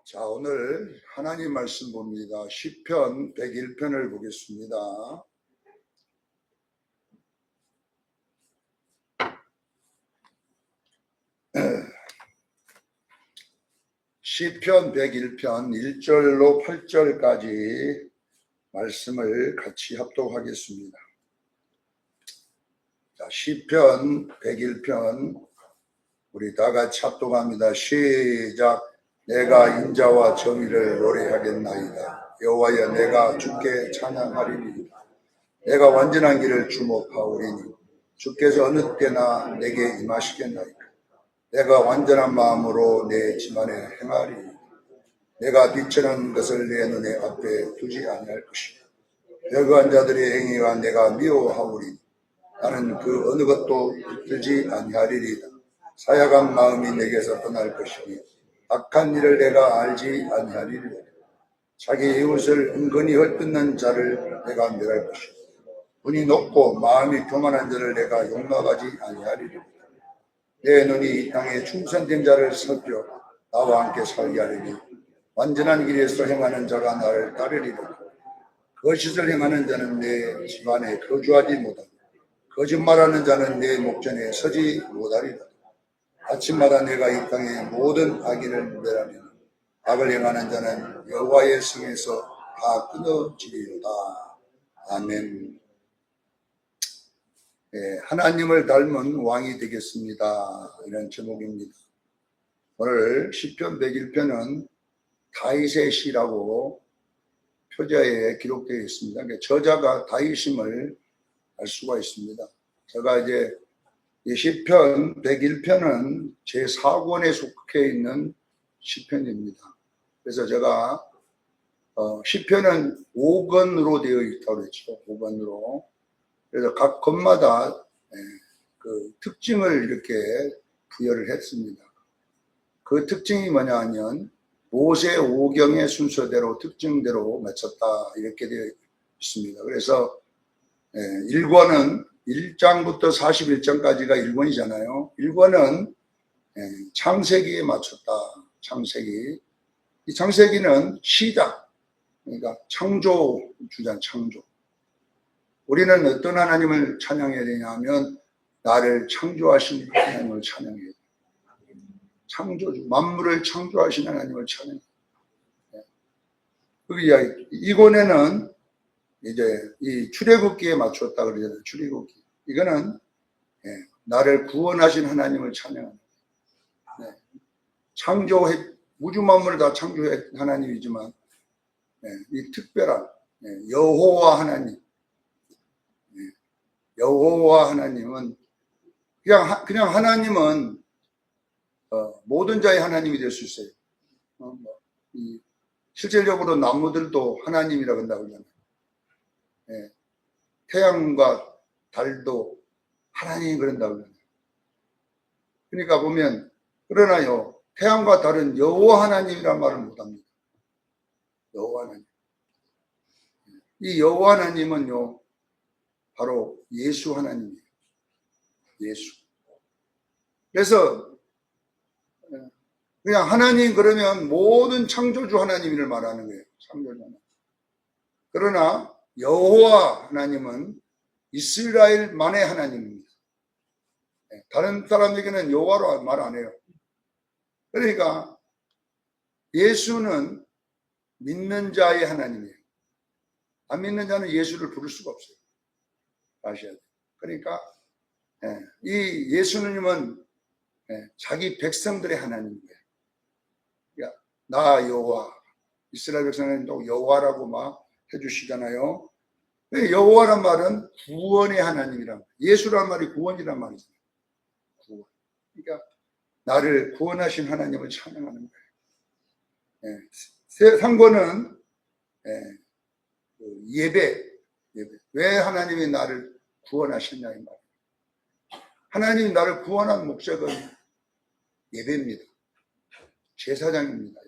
자, 오늘 하나님 말씀 봅니다. 시편 101편을 보겠습니다. 시편 101편 1절로 8절까지 말씀을 같이 합독하겠습니다. 자, 시편 101편 우리 다 같이 합독합니다. 시작. 내가 인자와 정의를 노래하겠나이다. 여호와여, 내가 주께 찬양하리니 내가 완전한 길을 주목하오리니 주께서 어느 때나 내게 임하시겠나이까. 내가 완전한 마음으로 내 집안에 행하리니 내가 비천한 것을 내 눈에 앞에 두지 아니할 것이다. 별거한 자들의 행위가 내가 미워하오리니 나는 그 어느 것도 붙들지 아니하리이다. 사약한 마음이 내게서 떠날 것이니 악한 일을 내가 알지 아니하리이다. 자기 이웃을 은근히 헐뜯는 자를 내가 멸할 것이다. 눈이 높고 마음이 교만한 자를 내가 용납하지 아니하리이다. 내 눈이 이 땅에 충성된 자를 살펴 나와 함께 살게 하리니 완전한 길에서 행하는 자가 나를 따르리라. 거짓을 행하는 자는 내 집안에 거주하지 못하고 거짓말하는 자는 내 목전에 서지 못하리라. 아침마다 내가 이 땅의 모든 악인을 멸하리니 악을 행하는 자는 여호와의 성에서 다 끊어지리로다. 아멘. 하나님을 닮은 왕이 되겠습니다. 이런 제목입니다. 오늘 시편 101편은 다윗의 시라고 표제에 기록되어 있습니다. 저자가 다윗임을 알 수가 있습니다. 제가 이제 이 시편 101편은 제4권에 속해 있는 시편입니다. 그래서 제가 시편은 5권으로 되어 있다고 그랬죠. 5권으로. 그래서 각 권마다 그 특징을 이렇게 부여를 했습니다. 그 특징이 뭐냐 하면 모세 5경의 순서대로 특징대로 맞췄다 이렇게 되어 있습니다. 그래서 1권은 1장부터 41장까지가 1권이잖아요. 1권은 창세기에 맞췄다. 창세기. 이 창세기는 시작. 그러니까 창조 주장, 창조. 우리는 어떤 하나님을 찬양해야 되냐 하면 나를 창조하신 하나님을 찬양해야 돼요. 창조주, 만물을 창조하신 하나님을 찬양해야 돼요. 이 권에는 이제 이 출애굽기에 맞췄다 그러잖아요. 출애굽기. 이거는 나를 구원하신 하나님을 찬양합니다. 창조해 우주 만물을 다 창조한 하나님이지만 이 특별한 여호와 하나님, 여호와 하나님은 그냥 하나님은 모든 자의 하나님이 될 수 있어요. 실질적으로 나무들도 하나님이라고 한다고 그러잖아요. 태양과 달도 하나님이 그런다고 그러잖아요. 그러니까 보면 그러나요 태양과 달은 여호와 하나님이란 말을 못합니다. 여호와 하나님. 이 여호와 하나님은요 바로 예수 하나님이에요. 예수. 그래서 그냥 하나님 그러면 모든 창조주 하나님을 말하는 거예요. 창조주 하나님. 그러나 여호와 하나님은 이스라엘만의 하나님입니다. 다른 사람에게는 여호와로 말 안 해요. 그러니까 예수는 믿는 자의 하나님이에요. 안 믿는 자는 예수를 부를 수가 없어요. 아셔야 돼요. 그러니까 이 예수님은 자기 백성들의 하나님이에요. 그러니까 나 여호와, 이스라엘 백성은 또 여호와라고 막 해주시잖아요. 여호와란 말은 구원의 하나님이란 말이에요. 예수란 말이 구원이란 말이잖아요. 구원. 그러니까 나를 구원하신 하나님을 찬양하는 거예요. 3권은 예배. 왜 하나님이 나를 구원하셨냐 이 말이에요. 하나님이 나를 구원한 목적은 예배입니다. 제사장입니다.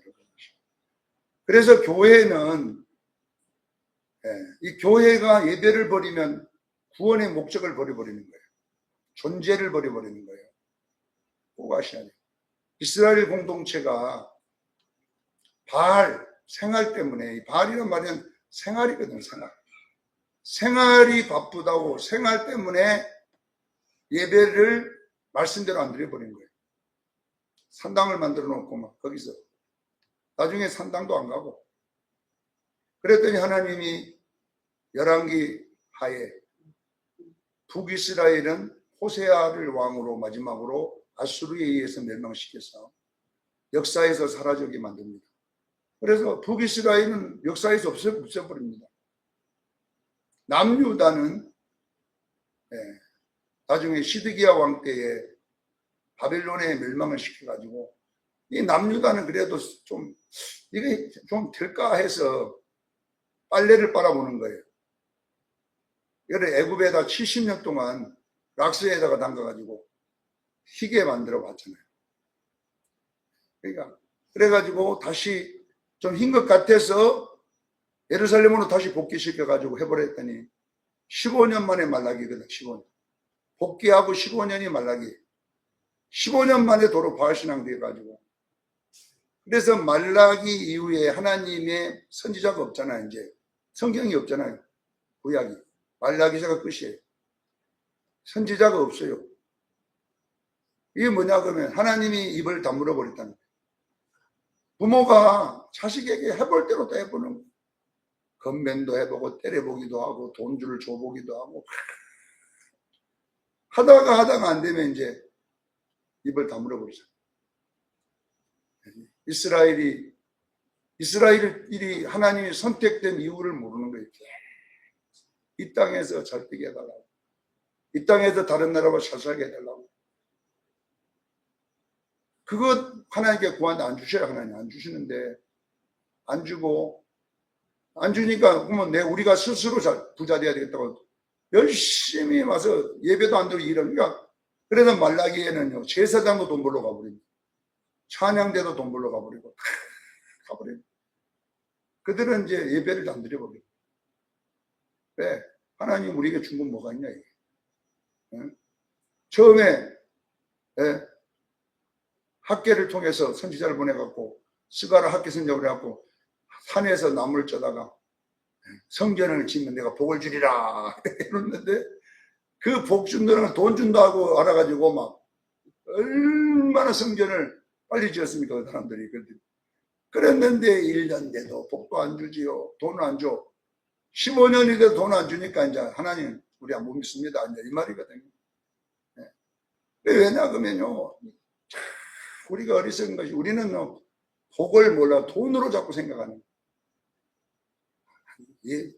그래서 교회는 이 교회가 예배를 버리면 구원의 목적을 버려버리는 거예요. 존재를 버려버리는 거예요. 꼭 아셔야 돼요. 이스라엘 공동체가 바알, 생활 때문에. 이 바알이란 말은 생활이거든, 생활. 생활이 바쁘다고 생활 때문에 예배를 말씀대로 안 드려버린 거예요. 산당을 만들어 놓고 막 거기서 나중에 산당도 안 가고. 그랬더니 하나님이 열왕기 하에 북이스라엘은 호세아를 왕으로 마지막으로 아수르에 의해서 멸망시켜서 역사에서 사라지게 만듭니다. 그래서 북이스라엘은 역사에서 없애버립니다. 남유다는 나중에 시드기야 왕 때에 바벨론에 멸망을 시켜가지고 이 남유다는 그래도 좀 이게 좀 될까 해서 빨래를 빨아보는 거예요. 그래 애굽에다 70년 동안 락스에다가 담가가지고 희게 만들어 봤잖아요. 그러니까 그래가지고 다시 좀 흰 것 같아서 예루살렘으로 다시 복귀시켜가지고 해버렸더니 15년 만에 말라기거든. 15년 복귀하고 15년이 말라기. 15년 만에 도로 바알신앙 돼가지고. 그래서 말라기 이후에 하나님의 선지자가 없잖아요. 이제 성경이 없잖아요. 구약이 말라기서가 끝이에요. 선지자가 없어요. 이게 뭐냐 그러면 하나님이 입을 다물어 버렸다는 거예요. 부모가 자식에게 해볼 대로 다 해보는 거예요. 건면도 해보고 때려보기도 하고 돈줄을 줘보기도 하고 하다가 안 되면 이제 입을 다물어 버리죠. 이스라엘이 하나님이 선택된 이유를 모르는 거예요. 이 땅에서 잘 되게 해달라고. 이 땅에서 다른 나라와 잘 살게 해달라고. 그것 하나님께 구하는데 안 주셔요. 하나님 안 주시는데 안 주고 안 주니까 그러면 우리가 스스로 부자 돼야 되겠다고 열심히 와서 예배도 안 드리고 이러니까 그래서 말라기에는요 제사장도 돈 벌러 가버립니다. 찬양대도 돈 벌러 가버리고 가버립니다. 그들은 이제 예배를 안 드려버려요. 왜? 하나님 우리에게 준 건 뭐가 있냐 이게. 응? 처음에 학계를 통해서 선지자를 보내갖고 스가라 학계 선적을 해갖고 산에서 나무를 쪄다가 성전을 짓는 내가 복을 주리라 이랬는데 그 복 준다는 돈 준다고 알아가지고 막 얼마나 성전을 빨리 지었습니까 그 사람들이. 그랬는데 1년 돼도 복도 안 주지요. 돈을 안 줘. 15년이 돼도 돈 안 주니까 이제 하나님 우리 안 믿습니다 이제 이 말이거든요. 왜냐 그러면요 우리가 어리석은 것이 우리는 복을 몰라 돈으로 자꾸 생각하는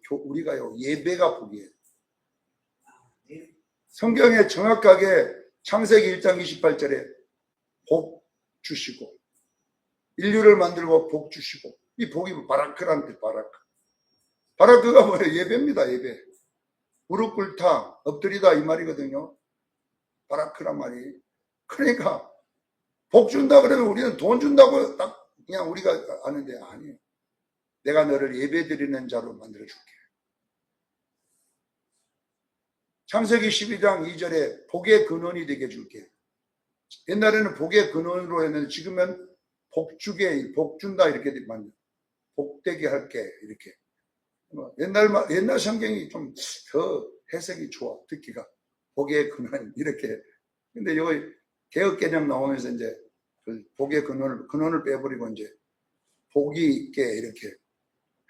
우리가요 예배가 복이에요. 성경에 정확하게 창세기 1장 28절에 복 주시고 인류를 만들고 복 주시고 이 복이 바라크라는 뜻. 바라크가 뭐예요? 예배입니다. 예배. 무릎 꿇다 엎드리다 이 말이거든요. 바라크란 말이. 그러니까 복 준다 그러면 우리는 돈 준다고 딱 그냥 우리가 아는데 아니에요. 내가 너를 예배 드리는 자로 만들어 줄게. 창세기 12장 2절에 복의 근원이 되게 줄게. 옛날에는 복의 근원으로 했는데 지금은 복주게 복 준다 이렇게 만들어. 복되게 할게 이렇게. 옛날 성경이 좀 더 해석이 좋아. 듣기가 복의 근원 이렇게. 근데 여기 개혁 개정 나오면서 이제 그 복의 근원을 빼버리고 이제 복이 있게 이렇게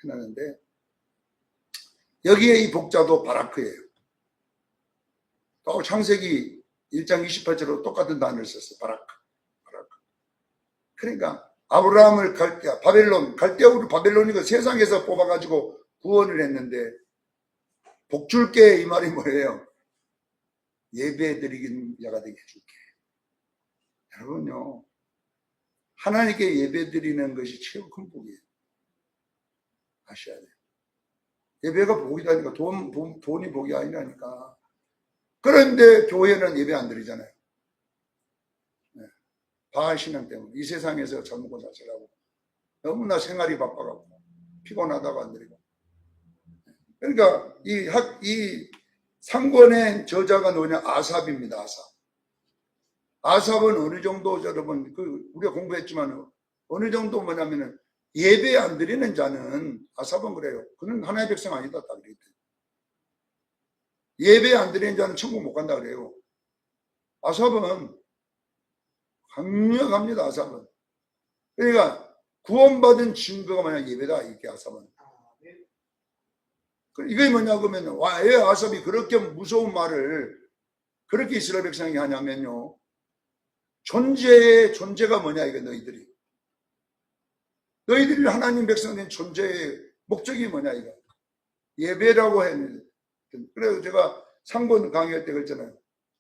해놨는데 여기에 이 복자도 바라크예요. 또 창세기 1장 28절로 똑같은 단어를 썼어요. 바라크. 그러니까 아브라함을 갈대아우르 바벨론이고 세상에서 뽑아가지고 구원을 했는데 복 줄게 이 말이 뭐예요? 예배 드리는 자가 되게 해줄게. 여러분요 하나님께 예배 드리는 것이 최고 큰 복이에요. 아셔야 돼요. 예배가 복이다니까 돈이 복이 아니라니까. 그런데 교회는 예배 안 드리잖아요. 바알 신앙 때문에 이 세상에서 잘 먹고 잘 살라고 너무나 생활이 바빠가고 피곤하다고 안 드리고. 그러니까 이 상권의 저자가 누구냐? 아삽입니다. 아삽은 어느 정도 여러분 우리가 공부했지만 어느 정도 뭐냐면은 예배 안 드리는 자는 아삽은 그래요. 그는 하나님의 백성 아니다. 다 그랬대요. 예배 안 드리는 자는 천국 못 간다 그래요. 아삽은 강력합니다. 아삽은. 그러니까 구원받은 증거가 만약 예배다. 이게 아삽은. 이게 뭐냐 그러면 왜 아삽이 그렇게 무서운 말을 그렇게 이스라엘 백성이 하냐면요. 존재가 뭐냐 이게 너희들이 하나님 백성된 존재의 목적이 뭐냐 이거 예배라고 했는데 그래서 제가 상본 강의할 때 그랬잖아요.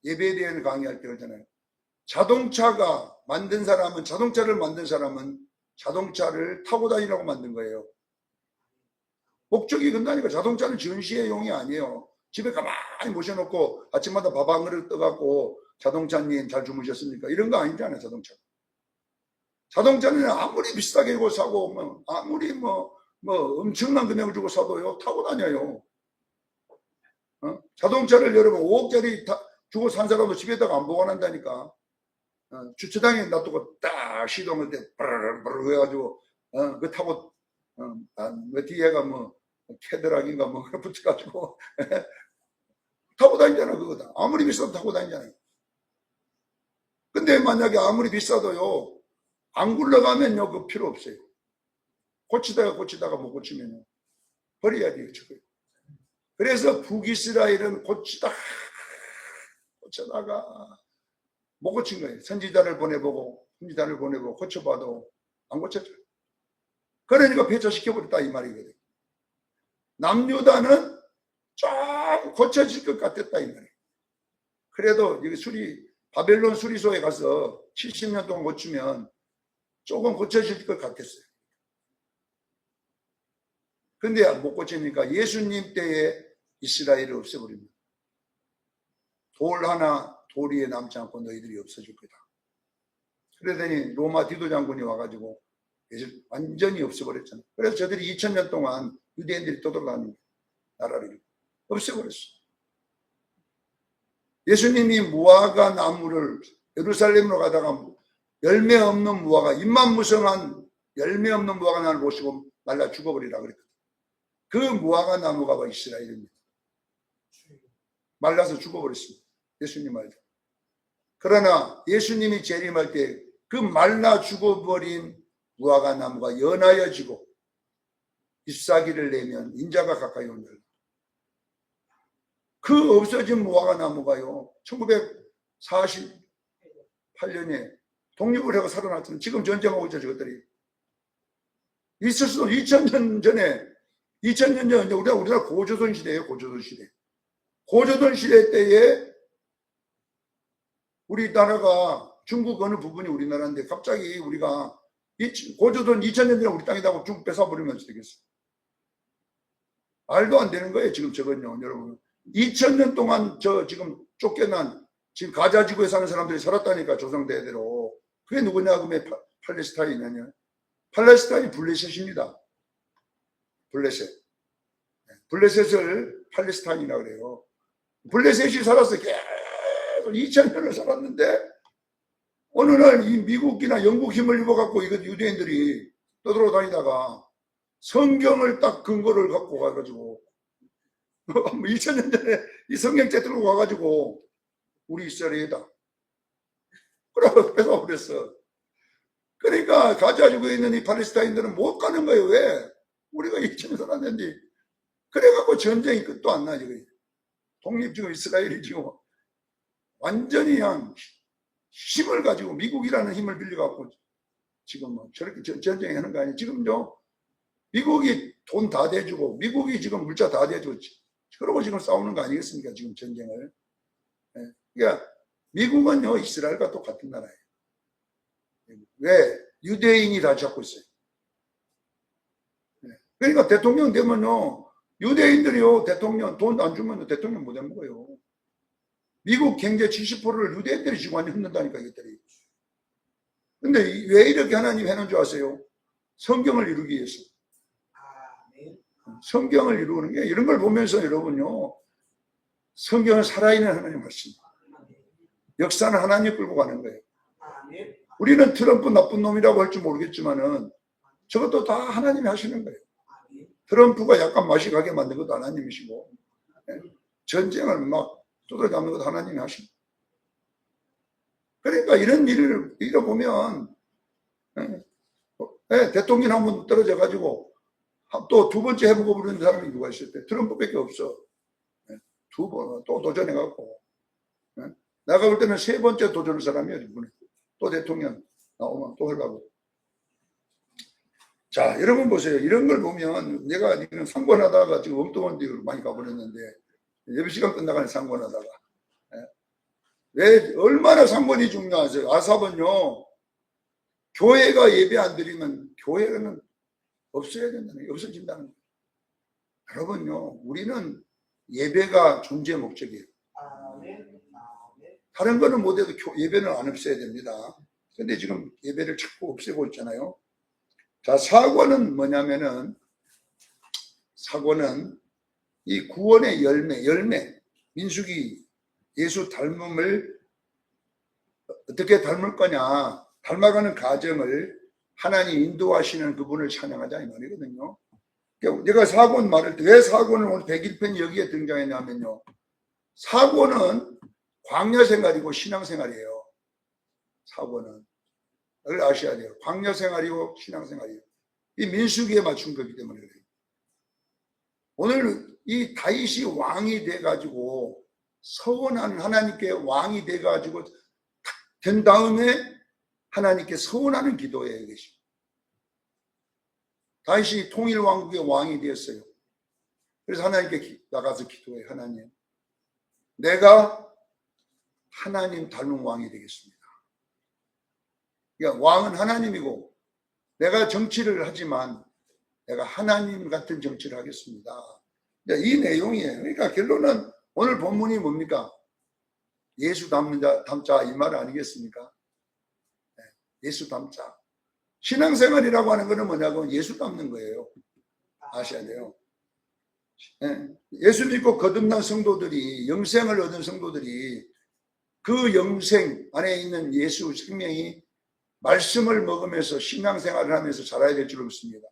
예배에 대한 강의할 때 그랬잖아요. 자동차를 만든 사람은 자동차를 타고 다니라고 만든 거예요. 목적이 근다니까. 자동차는 전시회용이 아니에요. 집에 가만히 모셔놓고 아침마다 밥 한 그릇 떠갖고 자동차님 잘 주무셨습니까? 이런 거 아니잖아요. 자동차는 아무리 비싸게 사고 아무리 엄청난 금액을 주고 사도요 타고 다녀요. 자동차를 여러분 5억짜리 주고 산 사람도 집에다가 안 보관한다니까. 주차장에 놔두고 딱 시동을 때 브르르 해가지고 그 타고 뒤에가 캐드락인가 붙여가지고 타고 다니잖아. 그거다. 아무리 비싸도 타고 다니잖아요. 근데 만약에 아무리 비싸도요 안 굴러가면요 그 필요 없어요. 고치다가 못 고치면요 버려야 돼요. 그래서 북이스라엘은 고치다가 못 고친 거예요. 선지자를 보내보고 고쳐봐도 안 고쳤죠. 그러니까 폐차시켜버렸다 이 말이거든요. 남유다는 좀 고쳐질 것 같았다 이 말이에요. 그래도 여기 바벨론 수리소에 가서 70년 동안 고치면 조금 고쳐질 것 같았어요. 근데 못 고치니까 예수님 때에 이스라엘을 없애버립니다. 돌 위에 남지 않고 너희들이 없어질 거다. 그러더니 로마 디도 장군이 와가지고 완전히 없애버렸잖아요. 그래서 저들이 2000년 동안 유대인들이 떠돌아다니는 나라를 없애버렸어. 예수님이 무화과 나무를 예루살렘으로 가다가 열매 없는 무화과, 잎만 무성한 열매 없는 무화과 나무를 보시고 말라 죽어버리라 그랬거든. 그 무화과 나무가 이스라엘입니다. 말라서 죽어버렸습니다. 예수님 말대. 그러나 예수님이 재림할 때 그 말라 죽어버린 무화과 나무가 연하여지고 잎사귀를 내면 인자가 가까이 온다. 그 없어진 무화과 나무가요 1948년에 독립을 하고 살아났잖아요. 지금 전쟁하고 있죠. 저것들이 있을 수도 2000년 전에 우리나라 고조선 시대예요. 고조선 시대 때에 우리나라가 중국 어느 부분이 우리나라인데 갑자기 우리가 고조선 2000년 전에 우리 땅이다고 중국 뺏어버리면 어떻게 되겠어요? 말도 안 되는 거예요. 지금 저건요. 여러분 2000년 동안 지금 쫓겨난 지금 가자지구에 사는 사람들이 살았다니까. 조상대대로. 그게 누구냐 그러면 팔레스타인이냐. 팔레스타인이 블레셋입니다. 블레셋을 팔레스타인이라고 그래요. 블레셋이 살았어요. 계속 2000년을 살았는데 어느 날 이 미국이나 영국 힘을 입어갖고 이거 유대인들이 떠돌아다니다가 성경을 딱 근거를 갖고 가가지고 2000년 전에 이 성경책 들고 와가지고 우리 이스라엘이다. 그러고 뺏어버렸어. 그러니까 가자지구에 있는 이 팔레스타인들은 못 가는 거예요. 왜? 우리가 2000년 살았는데. 그래갖고 전쟁이 끝도 안 나지. 독립지구 이스라엘이 지금 완전히 그냥 힘을 가지고 미국이라는 힘을 빌려갖고 지금 저렇게 전쟁하는 거 아니에요. 지금요 미국이 돈 다 대주고 미국이 지금 물자 다 대주고 그러고 지금 싸우는 거 아니겠습니까? 지금 전쟁을. 그러니까 미국은요 이스라엘과 똑같은 나라예요. 왜? 유대인이 다 잡고 있어요. 그러니까 대통령 되면요 유대인들이요 대통령 돈 안 주면 대통령 못 해먹어요. 미국 경제 70%를 유대인들이 지금 완전 흔든다니까 이것들이. 근데 왜 이렇게 하나님 해놓은 줄 아세요? 성경을 이루기 위해서. 성경을 이루는 게 이런 걸 보면서 여러분요 성경은 살아있는 하나님 말씀, 역사는 하나님 끌고 가는 거예요. 우리는 트럼프 나쁜 놈이라고 할 줄 모르겠지만은 저것도 다 하나님이 하시는 거예요. 트럼프가 약간 맛이 가게 만든 것도 하나님이시고, 전쟁을 막 두드려 잡는 것도 하나님이 하시고. 그러니까 이런 일을 보면, 대통령 한 번 떨어져 가지고 또 두 번째 해보고 부르는 사람이 누가 있을 때 트럼프밖에 없어. 두 번 또 도전해 갖고. 내가 볼 때는 세 번째 도전할 사람이야, 이번에. 또 대통령 나오면 또 하려고. 자, 여러분 보세요. 이런 걸 보면 내가 이런 상관하다가 지금 엉뚱한 데로 많이 가버렸는데, 예배 시간 끝나가는 상관하다가. 왜, 얼마나 상관이 중요하세요? 아삽은요, 교회가 예배 안 드리면 교회는 없어야 된다는 거예요. 없어진다는 거예요. 여러분요, 우리는 예배가 존재 목적이에요. 다른 거는 못해도 예배는 안 없애야 됩니다. 근데 지금 예배를 자꾸 없애고 있잖아요. 자, 사고는 뭐냐면은, 사고는 이 구원의 열매, 민수기 예수 닮음을 어떻게 닮을 거냐, 닮아가는 과정을 하나님 인도하시는 그분을 찬양하자 이 말이거든요. 내가 사고는 말할 때 왜 사고는 오늘 101편 여기에 등장했냐면요. 사고는 광야 생활이고 신앙 생활이에요. 사고는. 그걸 아셔야 돼요. 광야 생활이고 신앙 생활이에요. 이 민수기에 맞춘 거기 때문에 그래요. 오늘 이 다윗이 왕이 돼가지고 서원한 하나님께 왕이 돼가지고 된 다음에 하나님께 서원하는 기도예요, 이것이. 다윗이 통일왕국의 왕이 되었어요. 그래서 하나님께 나가서 기도해. 하나님, 내가 하나님 닮은 왕이 되겠습니다. 그러니까 왕은 하나님이고 내가 정치를 하지만 내가 하나님 같은 정치를 하겠습니다. 이 내용이에요. 그러니까 결론은 오늘 본문이 뭡니까? 예수 닮자 이 말 아니겠습니까? 예수 닮자. 신앙생활이라고 하는 것은 뭐냐고 예수 닮는 거예요. 아셔야 돼요. 예수 믿고 거듭난 성도들이, 영생을 얻은 성도들이 그 영생 안에 있는 예수 생명이 말씀을 먹으면서 신앙생활을 하면서 자라야 될 줄 믿습니다.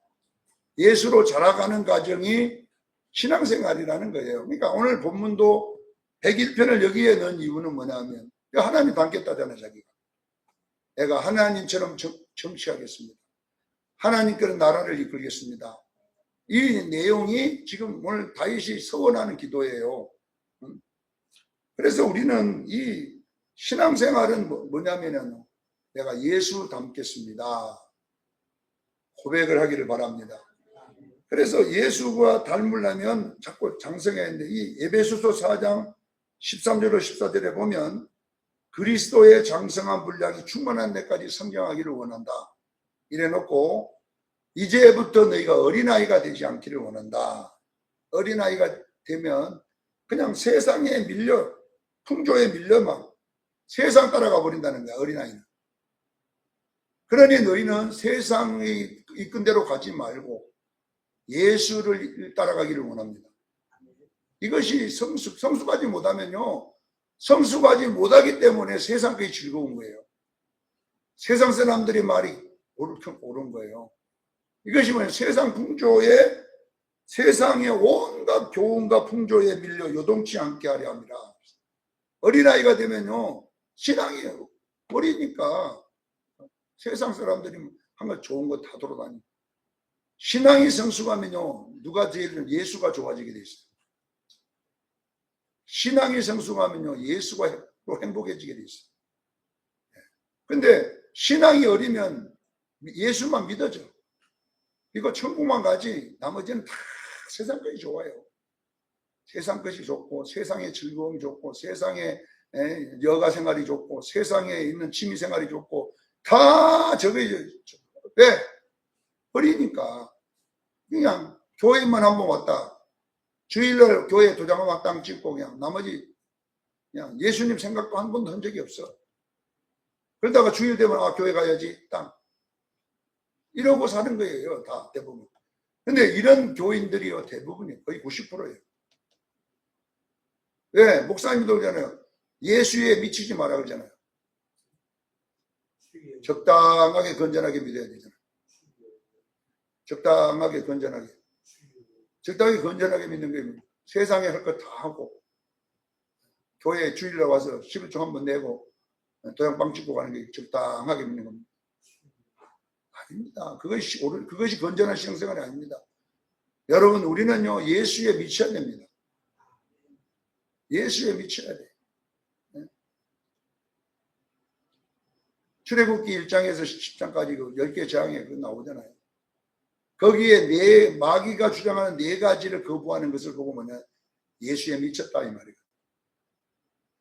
예수로 자라가는 과정이 신앙생활이라는 거예요. 그러니까 오늘 본문도 101편을 여기에 넣은 이유는 뭐냐면 하나님 닮겠다잖아요. 자기가. 내가 하나님처럼 정치하겠습니다. 하나님께로 나라를 이끌겠습니다. 이 내용이 지금 오늘 다윗이 서원하는 기도예요. 그래서 우리는 이 신앙생활은 뭐냐면은 내가 예수 닮겠습니다. 고백을 하기를 바랍니다. 그래서 예수가 닮으려면 자꾸 장성해야 하는데 이 에베소서 4장 13절로 14절에 보면 그리스도의 장성한 분량이 충만한 데까지 성장하기를 원한다. 이래놓고 이제부터 너희가 어린아이가 되지 않기를 원한다. 어린아이가 되면 그냥 세상에 밀려 풍조에 밀려 막 세상 따라가 버린다는 거야. 어린아이는. 그러니 너희는 세상이 이끈 대로 가지 말고 예수를 따라가기를 원합니다. 이것이 성숙하지 못하면요. 성숙하지 못하기 때문에 세상이 즐거운 거예요. 세상 사람들의 말이 옳은 거예요. 이것이 뭐예요? 세상 풍조에 세상의 온갖 교훈과 풍조에 밀려 요동치 않게 하려 합니다. 어린아이가 되면요. 신앙이 어리니까 세상 사람들이 한 거 좋은 거 다 돌아다니고 신앙이 성숙하면요. 누가 제일 예수가 좋아지게 돼 있어요. 신앙이 성숙하면요. 예수가 또 행복해지게 돼 있어요. 근데 신앙이 어리면 예수만 믿어져. 이거 천국만 가지 나머지는 다 세상 것이 좋아요. 세상 것이 좋고 세상의 즐거움이 좋고 세상의 여가 생활이 좋고 세상에 있는 취미 생활이 좋고 다 저게 왜? 어리니까 그냥 교회만 한번 왔다. 주일날 교회 도장 한번 땅 찍고 그냥 나머지 그냥 예수님 생각도 한 번도 한 적이 없어. 그러다가 주일 되면 교회 가야지 땅. 이러고 사는 거예요. 다 대부분. 근데 이런 교인들이요. 대부분이 거의 90%예요. 왜? 목사님도 그러잖아요. 예수에 미치지 마라 그러잖아요. 적당하게 건전하게 믿어야 되잖아요. 적당하게 건전하게. 적당히 건전하게 믿는 게 세상에 할 것 다 하고 교회에 주일날 와서 11조 한번 내고 도장빵 찍고 가는 게 적당하게 믿는 겁니다. 아닙니다. 그것이 건전한 신앙생활이 아닙니다. 여러분, 우리는요 예수에 미쳐야 됩니다. 예수에 미쳐야 돼. 출애굽기 1장에서 10장까지 그 10개 재앙에 그 나오잖아요. 거기에 마귀가 주장하는 4가지를 거부하는 것을 보고 뭐냐, 예수에 미쳤다 이 말이에요.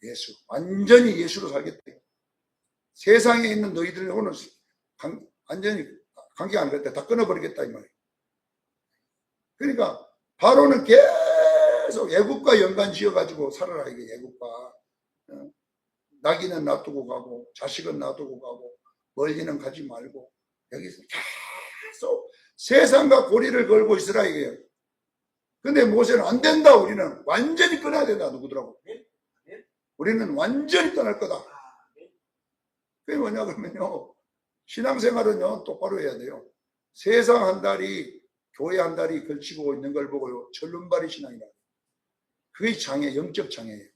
예수, 완전히 예수로 살겠다. 세상에 있는 너희들하고는 완전히 관계 안 됐다. 다 끊어버리겠다 이 말이에요. 그러니까 바로는 계속 애국과 연관 지어가지고 살아라 이게. 애국과 나귀는 놔두고 가고 자식은 놔두고 가고 멀리는 가지 말고 여기서 계속 세상과 고리를 걸고 있으라 이게요. 근데 모세는 안 된다. 우리는 완전히 끊어야 된다. 누구더라고? 우리는 완전히 떠날 거다. 그게 뭐냐 그러면요, 신앙생활은요 똑바로 해야 돼요. 세상 한 다리 교회 한 다리 걸치고 있는 걸 보고요 절름발이 신앙이다. 그게 장애, 영적 장애예요.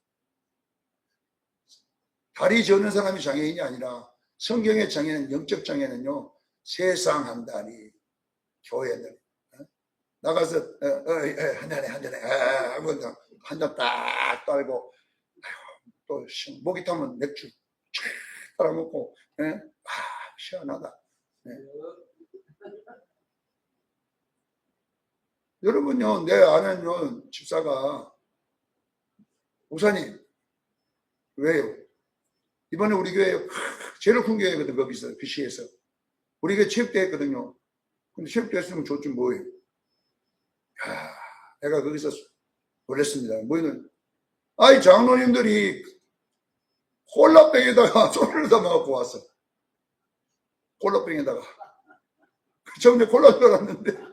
다리 저는 사람이 장애인이 아니라 성경의 장애는, 영적 장애는요 세상 한 다리 교회 한 다리 나가서 한 잔에 하고 한 잔 딱 따르고 또 목이 타면 맥주 쫙 따라먹고 시원하다. 여러분요, 내 아는 집사가 목사님 왜요? 이번에 우리 교회 제일 큰 교회거든. 거기서 그 시에서 우리 교회 체육대회 했거든요. 근데 체육대회 했으면 좋지 뭐예요? 내가 거기서 놀랬습니다. 뭐는 아이 장로님들이 콜라병에다가 소리를 담아갖고 왔어. 콜라병에다가 처음에 콜라 줄 알았는데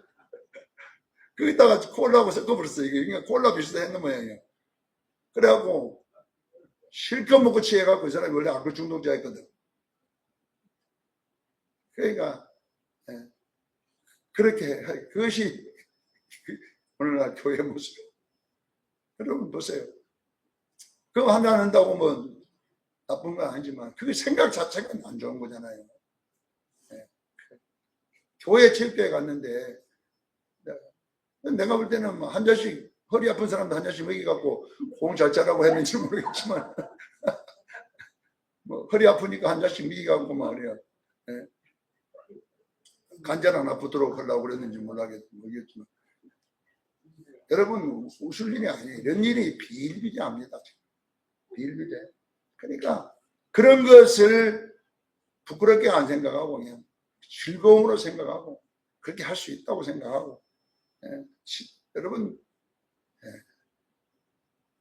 거기다가 콜라하고 섞어버렸어. 이게 그러니까 콜라 비슷했는 모양이야. 그래갖고 실컷 먹고 취해갖고 이 사람이 원래 알코올 중독자였거든. 그러니까 그렇게 그것이 오늘날 교회 모습. 여러분 보세요. 그거 하나 한다고 뭐 나쁜 건 아니지만 그게 생각 자체가 안 좋은 거잖아요. 교회 체육대회 갔는데 내가 볼 때는 뭐 한 잔씩, 허리 아픈 사람도 한 잔씩 먹여갖고 공 잘 차라고 했는지 모르겠지만 뭐 허리 아프니까 한 잔씩 먹여갖고 말이야. 관절 하나 붙도록 하려고 그랬는지 모르겠지만 여러분 웃을 일이 아니에요. 이런 일이 비일비재합니다. 비일비재. 그러니까 그런 것을 부끄럽게 안 생각하고 그냥 즐거움으로 생각하고 그렇게 할 수 있다고 생각하고 여러분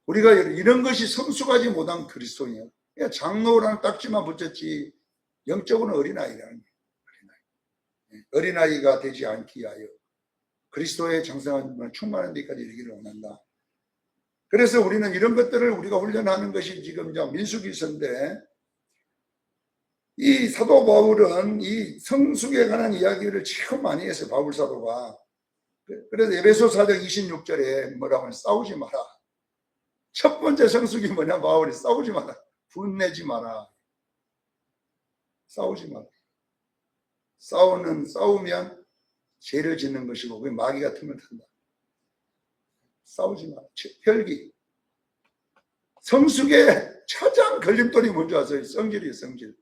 우리가 이런 것이 성숙하지 못한 그리스도인이에요. 그냥 장로라는 딱지만 붙였지 영적으로는 어린아이라는 거예요. 어린아이가 되지 않기 위하여 그리스도의 장성한 충만한 데까지 이르기를 원한다. 그래서 우리는 이런 것들을 우리가 훈련하는 것이 지금 민수기서인데 이 사도 바울은 이 성숙에 관한 이야기를 참 많이 했어요. 바울 사도가. 그래서 에베소 4장 26절에 뭐라고 하면 싸우지 마라. 첫 번째 성숙이 뭐냐, 바울이 싸우지 마라. 분내지 마라. 싸우지 마라. 싸우면 죄를 짓는 것이고 그게 마귀가 틈을 탄다. 싸우지 마라. 혈기. 성숙의 가장 걸림돌이 뭔지 아세요? 성질이에요. 성질.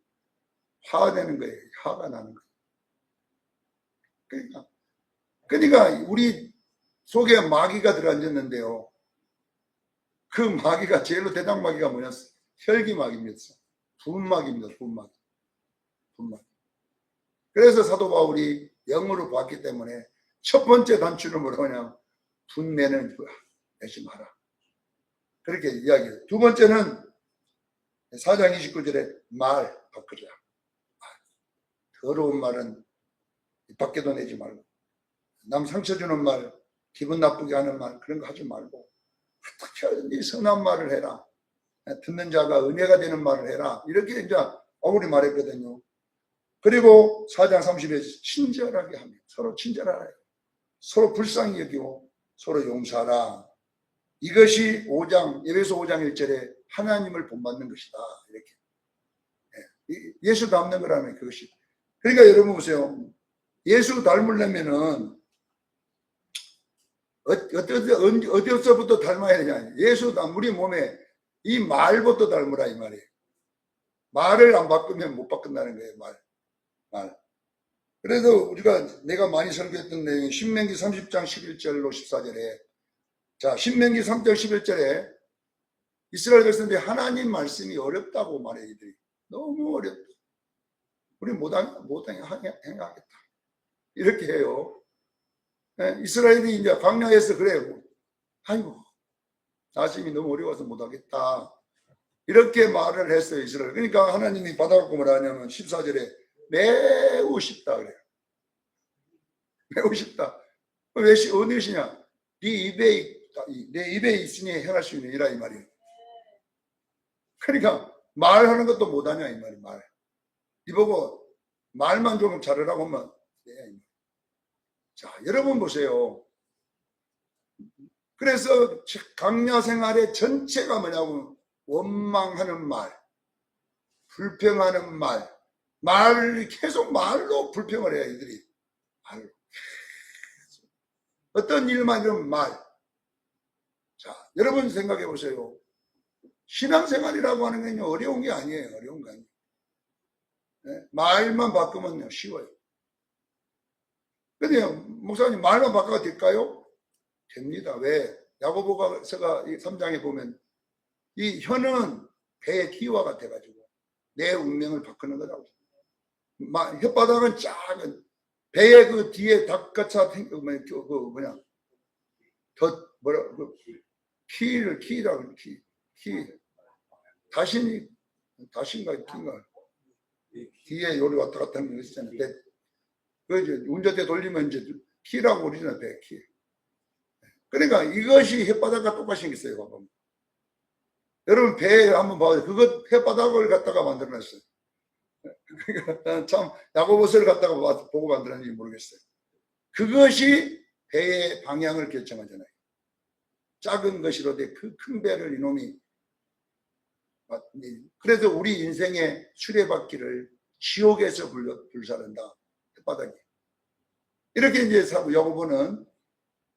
화가 되는 거예요. 화가 나는 거예요. 그러니까 우리 속에 마귀가 들어앉았는데요. 그 마귀가 제일로 대장 마귀가 뭐냐? 혈기 마귀입니다. 분마귀입니다. 분마귀. 그래서 사도 바울이 영으로 봤기 때문에 첫 번째 단추는 뭐라고 하냐? 분내는 내지 마라. 그렇게 이야기해요. 두 번째는 4장 29절에 말 바꾸자. 더러운 말은 입 밖에도 내지 말고, 남 상처 주는 말, 기분 나쁘게 하는 말, 그런 거 하지 말고 어떻게 하든지 선한 말을 해라. 듣는 자가 은혜가 되는 말을 해라. 이렇게 이제 바울이 말했거든요. 그리고 4장 30에 친절하게 하며, 서로 친절하라. 서로 불쌍히 여기고 서로 용서하라. 이것이 에베소 5장 1절에 하나님을 본받는 것이다. 이렇게. 예수 닮는 거라면 그것이. 그러니까 여러분 보세요. 예수 닮으려면은 어디서부터 닮아야 되냐. 예수 우리 몸에 이 말부터 닮으라 이 말이에요. 말을 안 바꾸면 못 바꾼다는 거예요. 말. 그래서 내가 많이 설교했던 내용이 신명기 30장 11절로 14절에 자 신명기 3장 11절에 이스라엘 백성들이 하나님 말씀이 어렵다고 말해요. 이들이 너무 어렵다. 우리 행하겠다. 이렇게 해요. 이스라엘이 이제 광야에서 그래요. 아이고 나심이 너무 어려워서 못하겠다. 이렇게 말을 했어요. 이스라엘. 그러니까 하나님이 받아갖고 뭐라 하냐면 14절에 매우 쉽다 그래요. 매우 쉽다. 왜 어느 것이냐? 내 입에 있으니 행할 수 있는 이라 이 말이에요. 그러니까 말하는 것도 못하냐 이 말이에요. 말. 이보고 말만 좀 잘하라고 하면 자 여러분 보세요. 그래서 강야 생활의 전체가 뭐냐면 원망하는 말, 불평하는 말 계속 말로 불평을 해요. 이들이 말로. 어떤 일만 이런 말. 자 여러분 생각해 보세요. 신앙생활이라고 하는 건 어려운 게 아니에요. 어려운 게 아니에요. 말만 바꾸면 쉬워요. 근데 목사님 말만 바꿔도 될까요? 됩니다. 왜? 야고보서가 3장에 보면 이 혀는 배의 기와 같아가지고 내 운명을 바꾸는 거라고. 혓바닥은 작은 배의 그 뒤에 닭가차 키라고 다신가 키인가 뒤에 요리 왔다 갔다 하는 거 있잖아요. 그 운전대 돌리면 이제 키라고 그러잖아요. 배 키. 그러니까 이것이 혓바닥과 똑같이 생겼어요. 봐봐. 여러분 배 한번 봐요. 그거 혓바닥을 갖다가 만들어놨어요. 그러니까 참 야고보서를 갖다가 보고 만들었는지 모르겠어요. 그것이 배의 방향을 결정하잖아요. 작은 것이로되 그 큰 배를 이놈이 그래서 우리 인생의 수레바퀴를 지옥에서 불사른다. 혓바닥이. 이렇게 이제 야고보는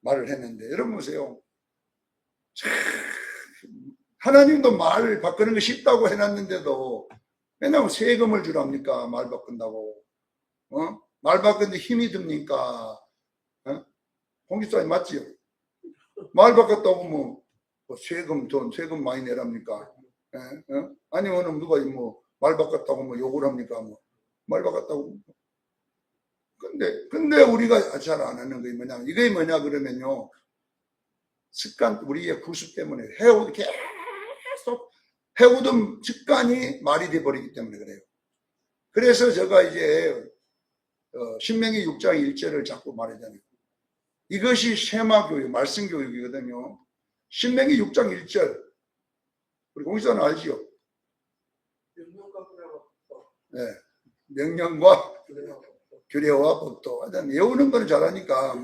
말을 했는데 여러분 보세요. 하나님도 말 바꾸는 거 쉽다고 해놨는데도 맨날 세금을 주랍니까? 말 바꾼다고. 말 바꾸는데 힘이 듭니까? 공기사님 맞지요? 말 바꿨다고 뭐 세금 많이 내랍니까? 아니면 누가 말 바꿨다고 욕을 합니까? 말 바꿨다고. 근데 우리가 잘 안 하는 게 뭐냐? 이게 뭐냐 그러면요. 습관, 우리의 구습 때문에 계속 해오던 습관이 말이 돼버리기 때문에 그래요. 그래서 제가 이제 신명기 6장 1절을 자꾸 말하잖아요. 이것이 쉐마교육, 말씀교육이거든요. 신명기 6장 1절. 우리 공식사는 알지요? 네. 명령과 규례와 법도. 외우는 건 잘하니까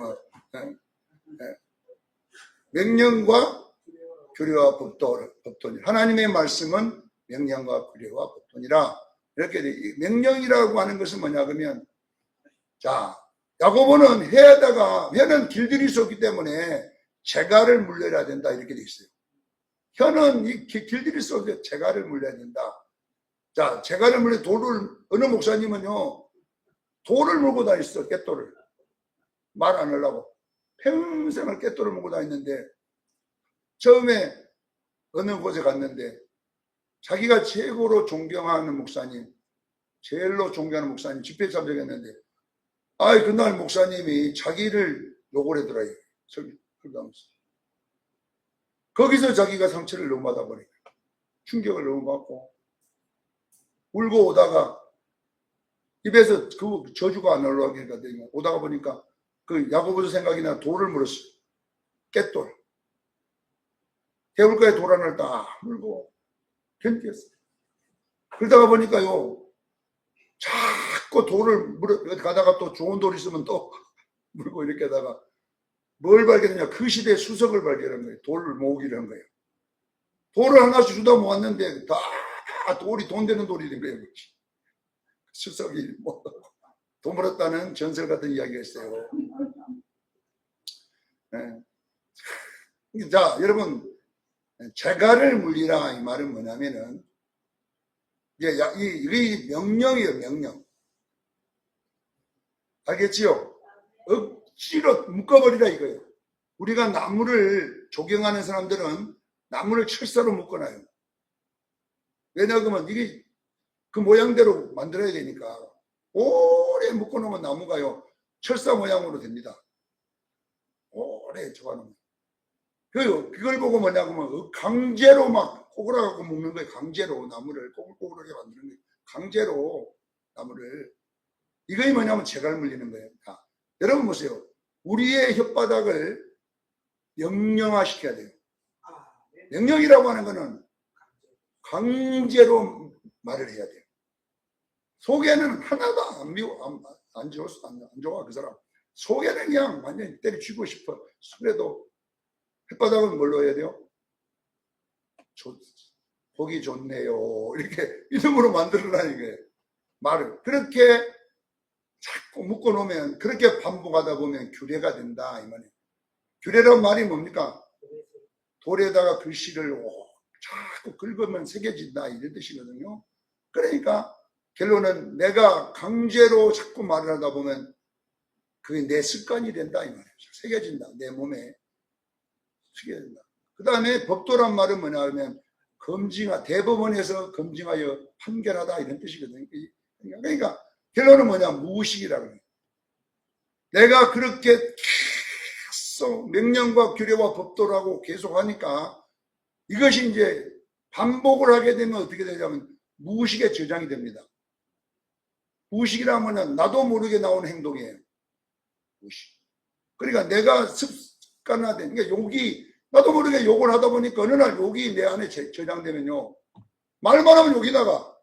명령과 규례와 법도니 하나님의 말씀은 명령과 규례와 법도니라. 이렇게 명령이라고 하는 것은 뭐냐 그러면 자 야고보는 혀는 길들일 수 없기 때문에 재갈을 물려야 된다 이렇게 돼 있어요. 혀는 길들일 수 없어요. 재갈을 물려야 된다. 자 재갈을 물려 어느 목사님은요 돌을 물고 다녔어. 깻돌을 말 안 하려고 평생을 깻돌을 물고 다녔는데 처음에 어느 곳에 갔는데 자기가 최고로 존경하는 목사님 제일로 존경하는 목사님 집회 참석했는데 그날 목사님이 자기를 욕을 하더라고요. 거기서 자기가 상처를 너무 받아버리고 충격을 너무 받고 울고 오다가 입에서 그 저주가 안 올라오니까 오다가 보니까 그 야고보서 생각이 나 돌을 물었어요. 깻돌. 개울가에 돌 하나를 딱 물고 견뎠어요. 그러다가 보니까요 자꾸 돌을 가다가 또 좋은 돌 있으면 또 물고 이렇게 하다가 뭘 발견했냐? 그 시대의 수석을 발견한 거예요. 돌을 모으기를 한 거예요. 돌을 하나씩 주다 모았는데 다 돌이 돈 되는 돌이 된 거예요. 수석이 뭐 돈 벌었다는 전설 같은 이야기가 있어요. 네. 자, 여러분, 재갈을 물리라 이 말은 뭐냐면은 이게 명령이에요. 명령. 알겠지요? 억지로 묶어버리라 이거예요. 우리가 나무를 조경하는 사람들은 나무를 철사로 묶어놔요. 왜냐하면 이게 그 모양대로 만들어야 되니까 오래 묶어놓으면 나무가요 철사 모양으로 됩니다. 오래 접어놓으면. 그걸 보고 뭐냐면 강제로 막 꼬그라갖고 묶는 거예요. 강제로 나무를 꼬글꼬글하게 만드는 거예요. 강제로 나무를. 이거이 뭐냐면 재갈 물리는 거예요. 자, 여러분 보세요. 우리의 혓바닥을 명령화시켜야 돼요. 명령이라고 하는 거는 강제로 말을 해야 돼요. 속에는 하나도 안 좋아 그 사람. 속에는 그냥 완전히 때려치고 싶어. 그래도 혓바닥은 뭘로 해야 돼요? 보기 좋네요. 이렇게 이름으로 만들어라는 거예요. 말을. 그렇게 자꾸 묶어놓으면 그렇게 반복하다 보면 규례가 된다 이 말이에요. 규례란 말이 뭡니까? 돌에다가 글씨를 자꾸 긁으면 새겨진다 이런 뜻이거든요. 그러니까 결론은 내가 강제로 자꾸 말을 하다 보면 그게 내 습관이 된다 이 말이에요. 새겨진다. 내 몸에 새겨진다. 그 다음에 법도란 말은 뭐냐 하면 대법원에서 검증하여 판결하다 이런 뜻이거든요. 그러니까 결론은 뭐냐? 무의식이라고 해요. 내가 그렇게 계속 명령과 규례와 법도라고 계속 하니까 이것이 이제 반복을 하게 되면 어떻게 되냐면 무의식에 저장이 됩니다. 무의식이라면 나도 모르게 나오는 행동이에요. 무의식. 그러니까 내가 습관화된, 그러니까 욕이, 나도 모르게 욕을 하다 보니까 어느 날 욕이 내 안에 저장되면요. 말만 하면 욕이 나가.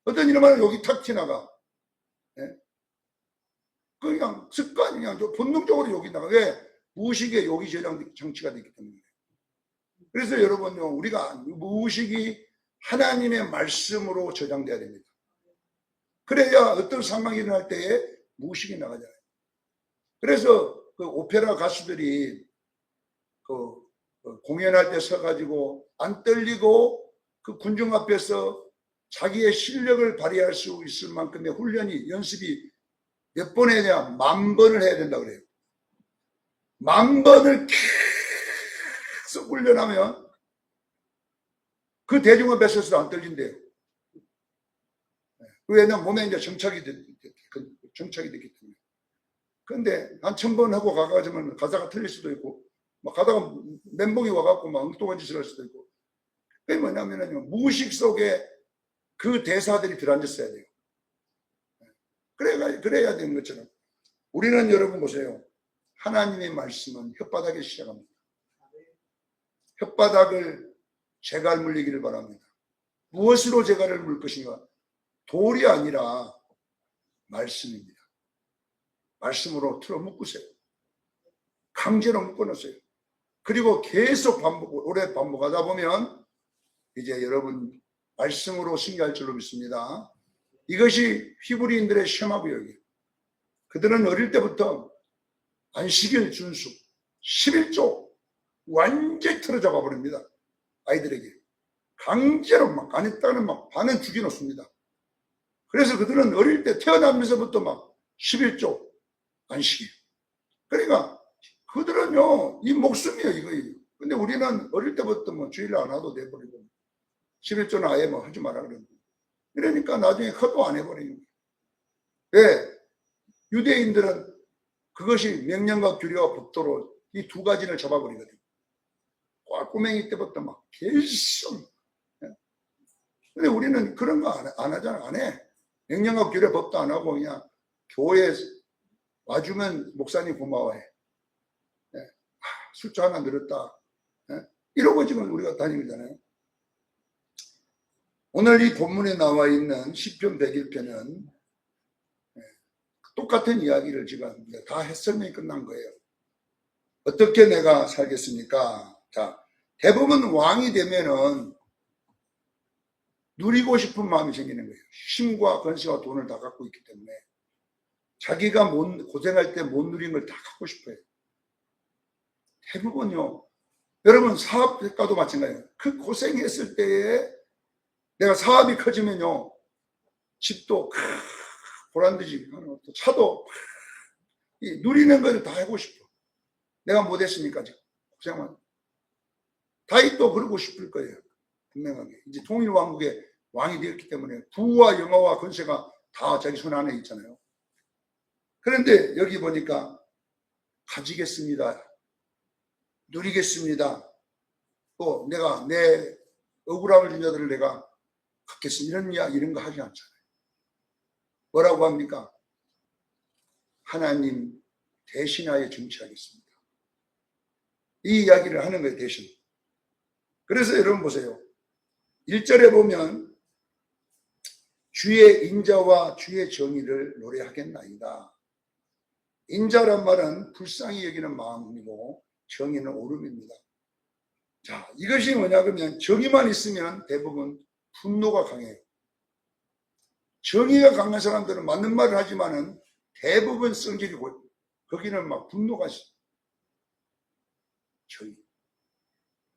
어떤 일을 하면 욕이 탁 튀나가. 네? 그냥 습관, 그냥 본능적으로 욕이 나가. 왜? 무의식에 욕이 정치가 됐기 때문에. 그래서 여러분요, 우리가 무의식이 하나님의 말씀으로 저장돼야 됩니다. 그래야 어떤 상황이 일어날 때에 무의식이 나가잖아요. 그래서 그 오페라 가수들이 그 공연할 때 서가지고 안 떨리고 그 군중 앞에서 자기의 실력을 발휘할 수 있을 만큼의 연습이 몇 번 해야 10,000번을 해야 된다고 그래요. 10,000번을 계속 훈련하면 그 대중 앞에서도 안 떨린대요. 왜냐면 몸에 이제 정착이 됐기 때문에. 그런데 한 1,000번 하고 가가지고 가사가 틀릴 수도 있고, 막 가다가 멘붕이 와갖고 막 엉뚱한 짓을 할 수도 있고. 그게 뭐냐면요, 무의식 속에 그 대사들이 들어앉았어야 돼요. 그래야 되는 것처럼. 우리는 여러분 보세요. 하나님의 말씀은 혓바닥에 시작합니다. 혓바닥을 재갈 물리기를 바랍니다. 무엇으로 재갈을 물 것인가? 돌이 아니라 말씀입니다. 말씀으로 틀어 묶으세요. 강제로 묶어놓으세요. 그리고 계속 오래 반복하다 보면 이제 여러분 말씀으로 승리할 줄로 믿습니다. 이것이 히브리인들의 쉐마구역이에요. 그들은 어릴 때부터 안식일 준수, 11조 완전히 틀어잡아 버립니다. 아이들에게. 강제로 막 안 했다는 막 반은 죽여놓습니다. 그래서 그들은 어릴 때 태어나면서부터 막 11조 안식일. 그러니까 그들은요, 이 목숨이에요, 이거예요. 근데 우리는 어릴 때부터 뭐 주일 안 와도 돼버리고, 11조는 아예 뭐 하지 마라 그러고. 그러니까 나중에 커도 안 해버리는 거예요. 왜? 유대인들은 그것이 명령과 규례와 법도로 이 두 가지를 잡아버리거든요. 꼬맹이 때부터 막 계속. 근데 우리는 그런 거 안 하잖아. 안 해. 명령과 규례 법도 안 하고 그냥 교회에 와주면 목사님 고마워해. 숫자 하나 늘었다. 이러고 지금 우리가 다니잖아요. 오늘 이 본문에 나와 있는 시편 101편은 똑같은 이야기를 지금 다 설명이 끝난 거예요. 어떻게 내가 살겠습니까? 자, 대부분 왕이 되면은 누리고 싶은 마음이 생기는 거예요. 힘과 권세와 돈을 다 갖고 있기 때문에 자기가 고생할 때 못 누린 걸 다 갖고 싶어요. 대부분요. 여러분 사업가도 마찬가지예요. 그 고생했을 때에 내가 사업이 커지면요. 집도 보란듯이 하는 것도 차도 누리는 걸 다 하고 싶어. 내가 못했으니까 지금 고생만. 다윗도 그러고 싶을 거예요. 분명하게. 이제 통일왕국의 왕이 되었기 때문에 부와 영화와 권세가 다 자기 손 안에 있잖아요. 그런데 여기 보니까 가지겠습니다. 누리겠습니다. 또 내가 내 억울함을 준 자들을 내가 갖겠습니다. 이런 거 하지 않잖아요. 뭐라고 합니까? 하나님 대신하여 정치하겠습니다. 이 이야기를 하는 거예요, 대신. 그래서 여러분 보세요. 1절에 보면 주의 인자와 주의 정의를 노래하겠나이다. 인자란 말은 불쌍히 여기는 마음이고 정의는 오름입니다. 자, 이것이 뭐냐 그러면 정의만 있으면 대부분 분노가 강해요. 정의가 강한 사람들은 맞는 말을 하지만은 대부분 성질이 거기는 막 분노가 있어요.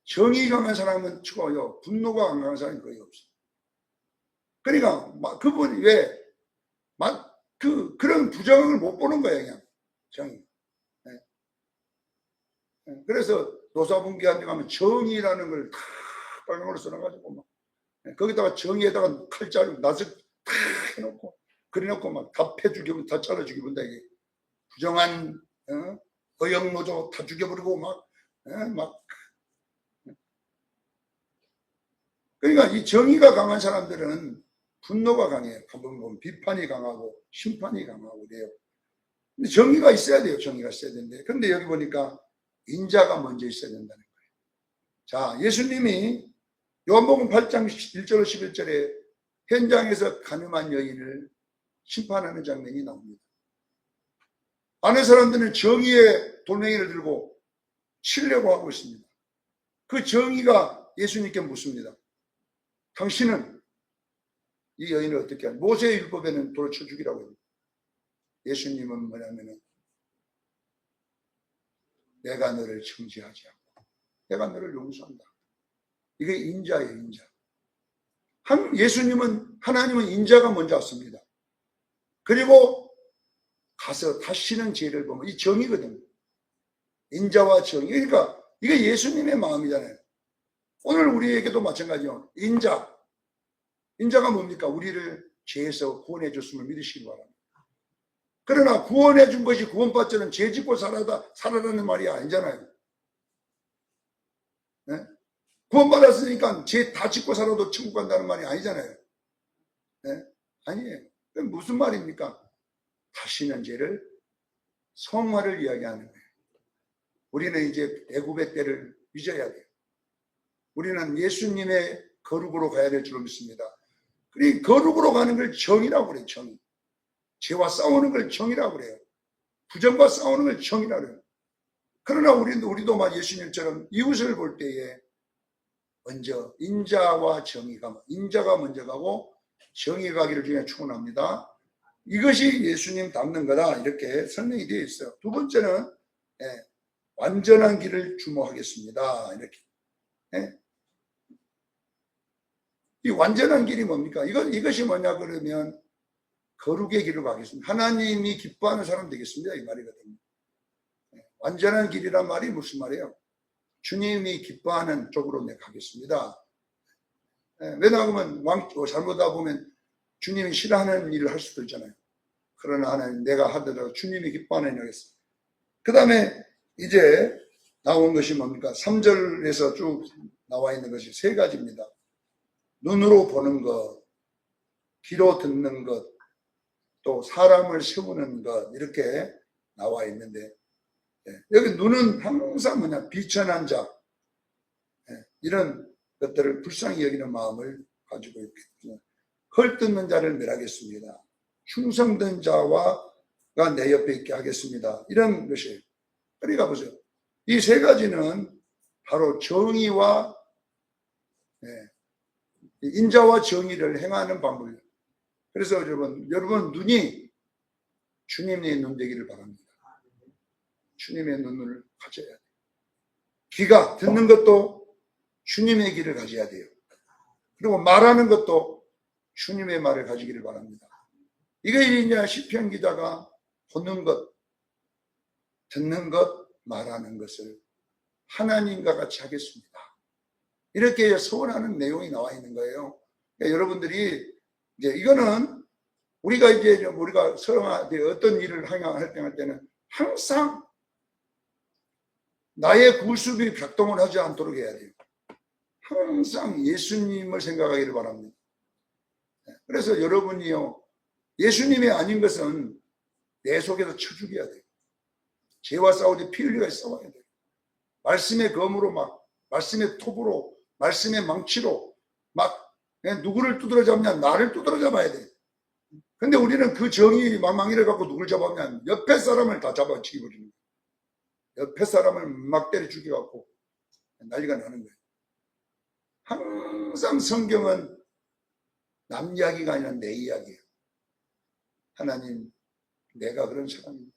정의 강한 사람은 죽어요. 분노가 안 강한 사람이 거의 없어요. 그러니까 그분이 왜 그런 부정을 못 보는 거예요, 그냥 정의. 네. 그래서 노사분기한테 가면 정의라는 걸 다 빨간으로 써놔가지고 막 거기다가 정의에다가 칼자루 낯을 다 해놓고 그래놓고 막 다 패죽이면 다 잘라죽이면 이게 부정한 어영노조 다 죽여버리고 막 그러니까 이 정의가 강한 사람들은 분노가 강해요. 한번 보면 비판이 강하고 심판이 강하고 그래요. 근데 정의가 있어야 돼요. 정의가 있어야 되는데. 그런데 여기 보니까 인자가 먼저 있어야 된다는 거예요. 자, 예수님이 요한복음 8장 1절 11절에 현장에서 가늠한 여인을 심판하는 장면이 나옵니다. 많은 사람들은 정의의 돌멩이를 들고 치려고 하고 있습니다. 그 정의가 예수님께 묻습니다. 당신은 이 여인을 어떻게 하냐? 모세의 율법에는 돌을 쳐 죽이라고 합니다. 예수님은 뭐냐면은 내가 너를 정죄하지 않고 내가 너를 용서한다. 이게 인자예요, 인자. 예수님은 하나님은 인자가 먼저 왔습니다. 그리고 가서 다시는 죄를 보면 이 정의거든요. 인자와 정의. 그러니까 이게 예수님의 마음이잖아요. 오늘 우리에게도 마찬가지요. 인자가 뭡니까? 우리를 죄에서 구원해 줬음을 믿으시기 바랍니다. 그러나 구원해 준 것이 구원받지 않은 죄 짓고 살아라는 말이 아니잖아요. 네? 구원받았으니까 죄 다 짓고 살아도 천국 간다는 말이 아니잖아요. 네? 아니에요. 그럼 무슨 말입니까? 다시는 죄를 성화를 이야기하는 거예요. 우리는 이제 애굽의 때를 잊어야 돼요. 우리는 예수님의 거룩으로 가야 될 줄로 믿습니다. 그리고 거룩으로 가는 걸 정의라고 그래요. 정의. 죄와 싸우는 걸 정의라고 그래요. 부정과 싸우는 걸 정의라고 그래요. 그러나 우리도 막 예수님처럼 이웃을 볼 때에 먼저 인자가 먼저 가고 정의가 가기를 주에 축원합니다. 이것이 예수님 닮는 거다 이렇게 설명이 되어 있어요. 두 번째는 완전한 길을 주목하겠습니다. 이렇게. 이 완전한 길이 뭡니까? 이것이 뭐냐 그러면 거룩의 길로 가겠습니다. 하나님이 기뻐하는 사람 되겠습니다. 이 말이거든요. 완전한 길이란 말이 무슨 말이에요? 주님이 기뻐하는 쪽으로 내가 가겠습니다. 왜냐하면 잘못하다 보면 주님이 싫어하는 일을 할 수도 있잖아요. 그러나 하나님 내가 하더라도 주님이 기뻐하는 일을 하겠습니다. 그 다음에 이제 나온 것이 뭡니까? 3절에서 쭉 나와 있는 것이 세 가지입니다. 눈으로 보는 것, 귀로 듣는 것, 또 사람을 세우는 것 이렇게 나와 있는데 여기 눈은 항상 뭐냐 비천한 자 이런 것들을 불쌍히 여기는 마음을 가지고 있겠죠. 헐뜯는 자를 멸하겠습니다. 충성된 자가 내 옆에 있게 하겠습니다. 이런 것이에요. 그러니까 보세요. 이 세 가지는 바로 정의와 인자와 정의를 행하는 방법이에요. 그래서 여러분 눈이 주님의 눈 되기를 바랍니다. 주님의 눈을 가져야 돼요. 귀가 듣는 것도 주님의 귀를 가져야 돼요. 그리고 말하는 것도 주님의 말을 가지기를 바랍니다. 이게 이제 시편 기자가 보는 것, 듣는 것, 말하는 것을 하나님과 같이 하겠습니다. 이렇게 소원하는 내용이 나와 있는 거예요. 그러니까 여러분들이 이제 이거는 우리가 서로한테 어떤 일을 할 때는 항상 나의 구습이 작동을 하지 않도록 해야 돼요. 항상 예수님을 생각하기를 바랍니다. 그래서 여러분이요, 예수님이 아닌 것은 내 속에서 쳐 죽여야 돼요. 죄와 싸우지 피 흘리가 싸워야 돼요. 말씀의 검으로 말씀의 톱으로, 말씀의 망치로 누구를 두드러 잡냐? 나를 두드러 잡아야 돼요. 근데 우리는 그 정의 망망이를 갖고 누굴 잡았냐? 옆에 사람을 다 잡아치기 버리는 거예요. 옆에 사람을 막 때려 죽여갖고 난리가 나는 거예요. 항상 성경은 남 이야기가 아니라 내 이야기예요. 하나님, 내가 그런 사람입니다.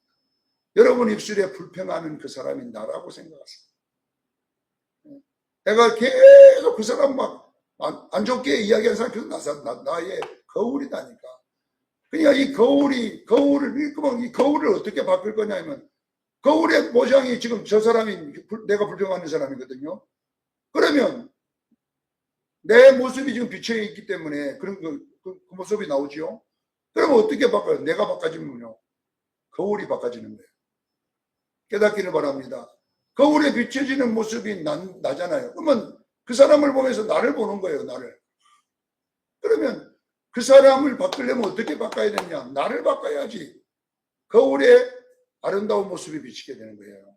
여러분 입술에 불평하는 그 사람이 나라고 생각하세요. 내가 계속 그 사람 안 좋게 이야기하는 사람이 그래서 나의 거울이다니까. 그러니까 이 거울을 어떻게 바꿀 거냐면, 거울의 모양이 지금 저 사람이 내가 불평하는 사람이거든요. 그러면 내 모습이 지금 비춰 있기 때문에 그런 그 모습이 나오지요. 그러면 어떻게 바꿔요? 내가 바꿔지면요, 거울이 바꿔지는 거예요. 깨닫기를 바랍니다. 거울에 비춰지는 모습이 나잖아요. 그러면 그 사람을 보면서 나를 보는 거예요, 나를. 그러면 그 사람을 바꾸려면 어떻게 바꿔야 되냐? 나를 바꿔야지. 거울에 아름다운 모습이 비치게 되는 거예요.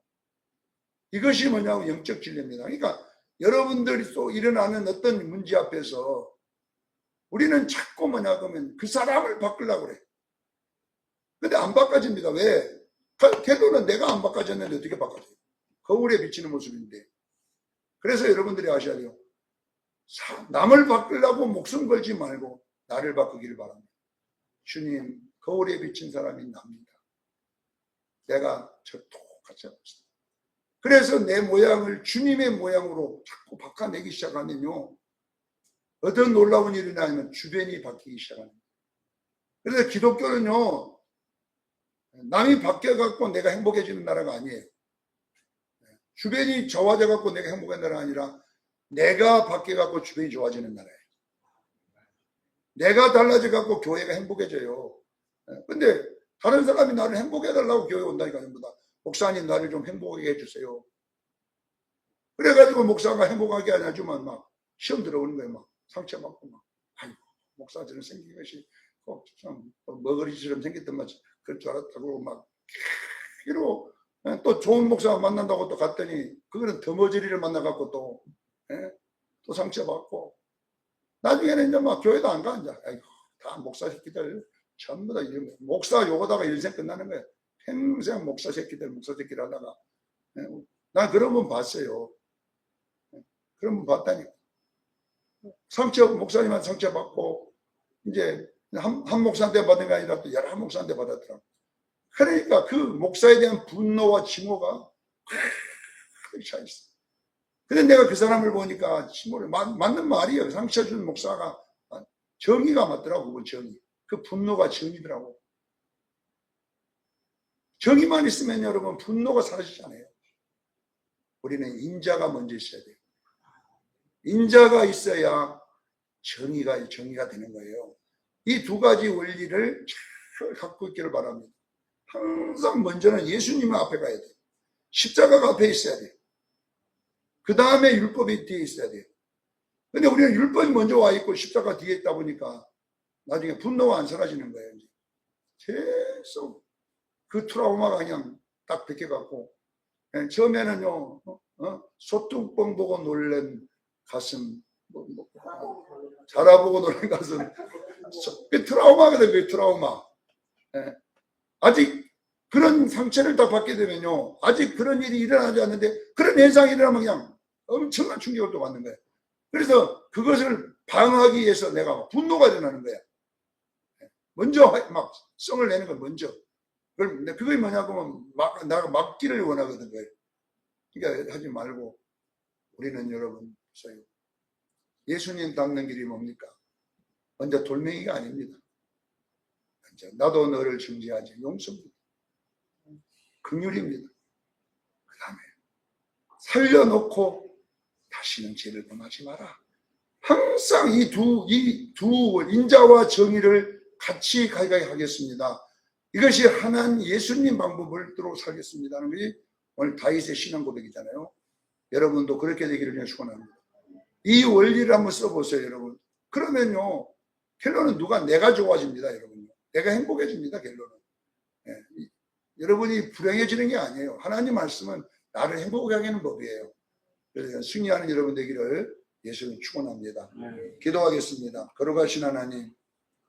이것이 뭐냐면 영적 진리입니다. 그러니까 여러분들이 또 일어나는 어떤 문제 앞에서 우리는 자꾸 뭐냐 그러면 그 사람을 바꾸려고 그래. 근데 안 바꿔집니다. 왜? 태도는 내가 안 바꿔졌는데 어떻게 바꿔져요? 거울에 비치는 모습인데. 그래서 여러분들이 아셔야 돼요. 남을 바꾸려고 목숨 걸지 말고 나를 바꾸기를 바랍니다. 주님, 거울에 비친 사람이 납니다. 내가 저 똑같이 하고 있습니다. 그래서 내 모양을 주님의 모양으로 자꾸 바꿔내기 시작하면요, 어떤 놀라운 일이 나면 주변이 바뀌기 시작합니다. 그래서 기독교는요, 남이 바뀌어갖고 내가 행복해지는 나라가 아니에요. 주변이 좋아져갖고 내가 행복한 나라가 아니라 내가 바뀌어갖고 주변이 좋아지는 나라예요. 내가 달라져갖고 교회가 행복해져요. 근데 다른 사람이 나를 행복해달라고 교회 온다니까, 전부 다. 목사님, 나를 좀 행복하게 해주세요. 그래가지고 목사가 행복하게 안 해주면 막 시험 들어오는 거예요. 막 상처받고 아이고, 목사처럼 생긴 것이 참 머거리처럼 생겼던 말 그럴 줄 알았다고 이러고, 또 좋은 목사 만난다고 또 갔더니 그거는 더머저리를 만나갖고 또 상처받고, 나중에는 이제 막 교회도 안 가. 이제 아이고, 다 목사 새끼들 전부 다 목사 욕하다가 인생 끝나는 거예요. 평생 목사 새끼들 하다가. 난 그런 분 봤어요. 그런 분 봤다니까. 목사님한테 상처받고, 이제 한 목사한테 받은 게 아니라 또 여러 목사한테 받았더라고. 그러니까 그 목사에 대한 분노와 증오가 크게 차 있어. 근데 내가 그 사람을 보니까 맞는 말이에요. 상처 준 목사가 정의가 맞더라고. 그건 정의. 그 분노가 정의더라고. 정의만 있으면 여러분 분노가 사라지잖아요. 우리는 인자가 먼저 있어야 돼요. 인자가 있어야 정의가 되는 거예요. 이 두 가지 원리를 잘 갖고 있기를 바랍니다. 항상 먼저는 예수님 앞에 가야 돼요. 십자가가 앞에 있어야 돼요. 그 다음에 율법이 뒤에 있어야 돼요. 근데 우리는 율법이 먼저 와 있고 십자가 뒤에 있다 보니까 나중에 분노가 안 사라지는 거예요. 계속 그 트라우마가 그냥 딱 벗겨갖고, 처음에는요, 소뚜껑 보고 놀란 가슴, 자라보고 놀란 가슴, 그 트라우마거든, 그 트라우마. 아직 그런 상처를 딱 받게 되면요, 아직 그런 일이 일어나지 않는데 그런 현상이 일어나면 그냥 엄청난 충격을 또 받는 거예요. 그래서 그것을 방어하기 위해서 내가 분노가 일어나는 거야. 먼저 막 성을 내는 걸 먼저. 그게 뭐냐고 하면 나가 막기를 원하거든. 그러니까 하지 말고, 우리는 여러분 예수님 닮는 길이 뭡니까? 먼저 돌멩이가 아닙니다. 먼저 나도 너를 정죄하지, 용서입니다. 긍휼입니다. 그 다음에 살려놓고 다시는 죄를 범하지 마라. 항상 이 두 인자와 정의를 같이 가게 하겠습니다. 이것이 하나님 예수님 방법으로 살겠습니다 하는 것이 오늘 다윗의 신앙 고백이잖아요. 여러분도 그렇게 되기를 축원합니다. 이 원리를 한번 써보세요, 여러분. 그러면요, 결론은 내가 좋아집니다, 여러분요. 내가 행복해집니다, 결론은. 여러분이 불행해지는 게 아니에요. 하나님 말씀은 나를 행복하게 하는 법이에요. 그래서 승리하는 여러분 되기를 예수님 축원합니다. 기도하겠습니다. 거룩하신 하나님,